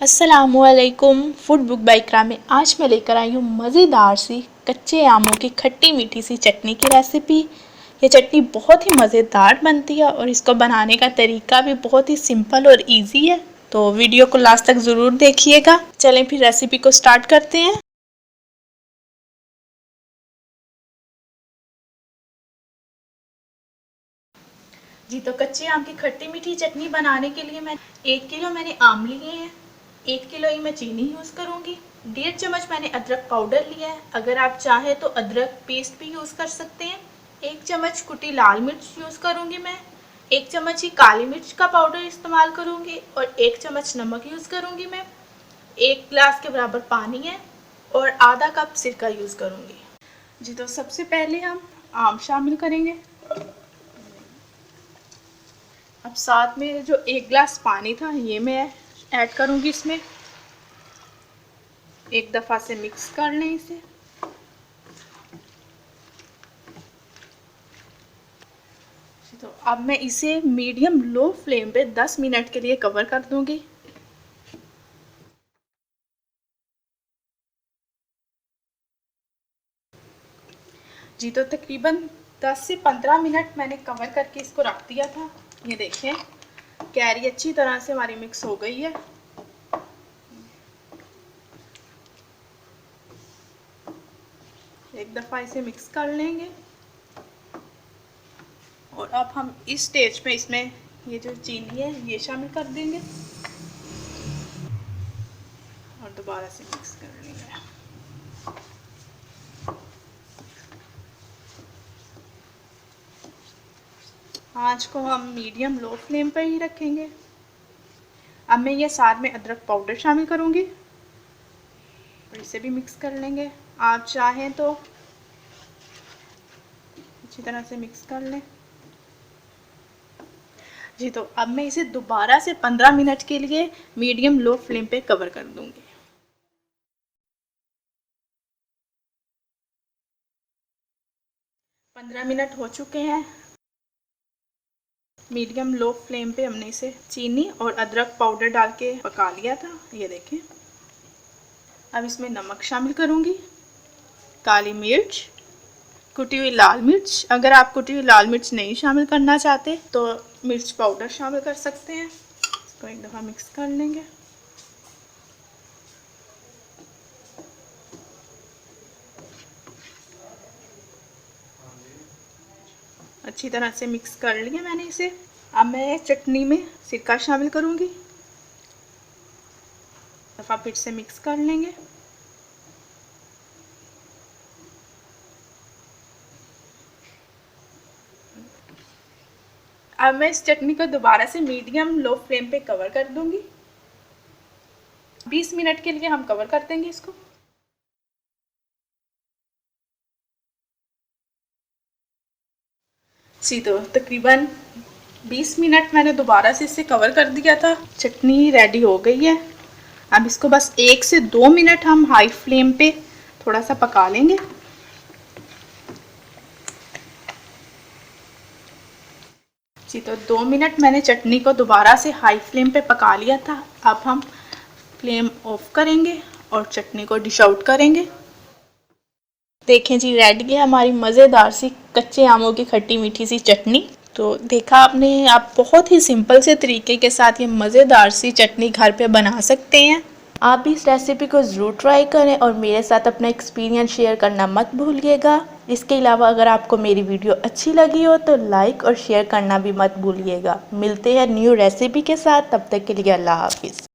अस्सलामुअलैकुम। Food book by इकरा में आज मैं लेकर आई हूँ मज़ेदार सी कच्चे आमों की खट्टी मीठी सी चटनी की रेसिपी। ये चटनी बहुत ही मज़ेदार बनती है और इसको बनाने का तरीका भी बहुत ही सिंपल और इजी है, तो वीडियो को लास्ट तक ज़रूर देखिएगा। चलें फिर रेसिपी को स्टार्ट करते हैं। जी, तो कच्चे आम की खट्टी मीठी चटनी बनाने के लिए मैं 1 किलो मैंने आम लिए हैं, 1 किलो ही मैं चीनी यूज़ करूँगी, 1.5 चम्मच मैंने अदरक पाउडर लिया है, अगर आप चाहें तो अदरक पेस्ट भी यूज़ कर सकते हैं। 1 चम्मच कुटी लाल मिर्च यूज़ करूँगी मैं, 1 चम्मच ही काली मिर्च का पाउडर इस्तेमाल करूँगी और 1 चम्मच नमक यूज़ करूँगी मैं। 1 गिलास के बराबर पानी है और आधा कप सिरका यूज़ करूँगी। जी, तो सबसे पहले हम आम शामिल करेंगे। अब साथ में जो 1 गिलास पानी था ये मैं ऐड करूँगी इसमें। एक दफ़ा से मिक्स कर लें इसे। तो अब मैं इसे मीडियम लो फ्लेम पे 10 मिनट के लिए कवर कर दूँगी। जी, तो तकरीबन 10 से 15 मिनट मैंने कवर करके इसको रख दिया था। ये देखें कैरी अच्छी तरह से हमारी मिक्स हो गई है। एक दफ़ा इसे मिक्स कर लेंगे और अब हम इस स्टेज पे इसमें ये जो चीनी है ये शामिल कर देंगे और दोबारा से मिक्स कर लेंगे। आंच को हम मीडियम लो फ्लेम पर ही रखेंगे। अब मैं ये साथ में अदरक पाउडर शामिल करूँगी और इसे भी मिक्स कर लेंगे। आप चाहें तो अच्छी तरह से मिक्स कर लें। जी, तो अब मैं इसे दोबारा से 15 मिनट के लिए मीडियम लो फ्लेम पे कवर कर दूँगी। पंद्रह मिनट हो चुके हैं। मीडियम लो फ्लेम पे हमने इसे चीनी और अदरक पाउडर डाल के पका लिया था, ये देखें। अब इसमें नमक शामिल करूँगी, काली मिर्च, कुटी हुई लाल मिर्च। अगर आप कुटी हुई लाल मिर्च नहीं शामिल करना चाहते तो मिर्च पाउडर शामिल कर सकते हैं। इसको एक दफ़ा मिक्स कर लेंगे। अच्छी तरह से मिक्स कर लिया मैंने इसे। अब मैं चटनी में सिरका शामिल करूँगी, दफ़ा फिर से मिक्स कर लेंगे। अब मैं इस चटनी को दोबारा से मीडियम लो फ्लेम पे कवर कर दूंगी। 20 मिनट के लिए हम कवर कर देंगे इसको। जी, तो तकरीबन 20 मिनट मैंने दोबारा से इसे कवर कर दिया था। चटनी रेडी हो गई है। अब इसको बस 1 से 2 मिनट हम हाई फ्लेम पे थोड़ा सा पका लेंगे। जी, तो 2 मिनट मैंने चटनी को दोबारा से हाई फ्लेम पे पका लिया था। अब हम फ्लेम ऑफ करेंगे और चटनी को डिश आउट करेंगे। देखें जी, रेडी है हमारी मज़ेदार सी कच्चे आमों की खट्टी मीठी सी चटनी। तो देखा आपने, आप बहुत ही सिंपल से तरीके के साथ ये मज़ेदार सी चटनी घर पे बना सकते हैं। आप भी इस रेसिपी को ज़रूर ट्राई करें और मेरे साथ अपना एक्सपीरियंस शेयर करना मत भूलिएगा। इसके अलावा अगर आपको मेरी वीडियो अच्छी लगी हो तो लाइक और शेयर करना भी मत भूलिएगा। मिलते हैं न्यू रेसिपी के साथ, तब तक के लिए अल्लाह हाफिज़।